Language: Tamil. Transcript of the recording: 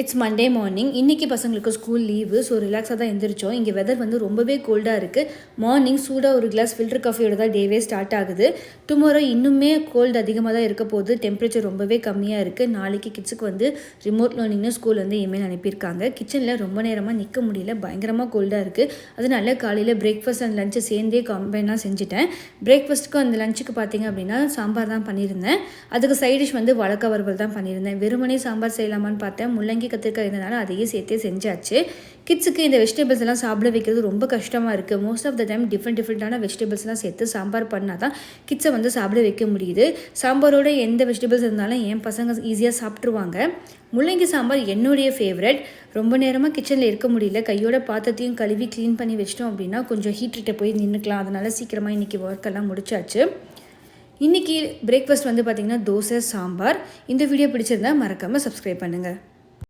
It's Monday morning. இன்றைக்கி பசங்களுக்கு ஸ்கூல் லீவு. ஸோ ரிலாக்ஸாக தான் எழுந்திரிச்சோம். இங்கே வெதர் வந்து ரொம்பவே கோல்டாக இருக்குது. மார்னிங் சூடாக ஒரு கிளாஸ் ஃபில்டர் காஃபியோட தான் டேவே ஸ்டார்ட் ஆகுது. டுமாரோ இன்னுமே கோல்டு அதிகமாக தான் இருக்க போகுது. டெம்பரேச்சர் ரொம்பவே கம்மியாக இருக்குது. நாளைக்கு கிட்ஸுக்கு வந்து ரிமோட் லேர்னிங்னு ஸ்கூல் வந்து இமெயில் அனுப்பியிருக்காங்க. கிச்சனில் ரொம்ப நேரமாக நிற்க முடியல, பயங்கரமாக கோல்டாக இருக்குது. அதனால காலையில் பிரேக்ஃபாஸ்ட் அண்ட் லஞ்சை சேர்ந்தே கம்பைனாக செஞ்சுட்டேன். பிரேக்ஃபாஸ்ட்டுக்கு அந்த லஞ்சுக்கு பார்த்தீங்க அப்படின்னா சாம்பார் தான் பண்ணியிருந்தேன். அதுக்கு சைட் டிஷ் வந்து வழக்க வறுவல் தான் பண்ணியிருந்தேன். வெறுமனே சாம்பார் செய்யலாமான்னு பார்த்தேன். முள்ளங்கி கத்திரிக்காய் இருந்தனால அதையே சேர்த்தே செஞ்சாச்சு. கிட்ஸுக்கு இந்த வெஜிடபிள்ஸ் எல்லாம் சாப்பிட வைக்கிறது ரொம்ப கஷ்டமாக இருக்குது. மோஸ்ட் ஆஃப் த டைம் டிஃப்ரெண்டான வெஜிடபிள்ஸ்லாம் சேர்த்து சாம்பார் பண்ணால் தான் கிட்ஸை வந்து சாப்பிட வைக்க முடியுது. சாம்பாரோட எந்த வெஜிடபிள்ஸ் இருந்தாலும் என் பசங்க ஈஸியாக சாப்பிட்ருவாங்க. முள்ளங்கி சாம்பார் என்னுடைய ஃபேவரட். ரொம்ப நேரமாக கிச்சனில் இருக்க முடியல. கையோட பாத்திரத்தையும் கழுவி க்ளீன் பண்ணி வச்சிட்டோம் அப்படின்னா கொஞ்சம் ஹீட்கிட்ட போய் நின்றுக்கலாம். அதனால் சீக்கிரமாக இன்றைக்கி ஒர்க்கெல்லாம் முடிச்சாச்சு. இன்றைக்கி பிரேக்ஃபாஸ்ட் வந்து பார்த்திங்கன்னா தோசை, சாம்பார். இந்த வீடியோ பிடிச்சிருந்தா மறக்காமல் சப்ஸ்கிரைப் பண்ணுங்கள்.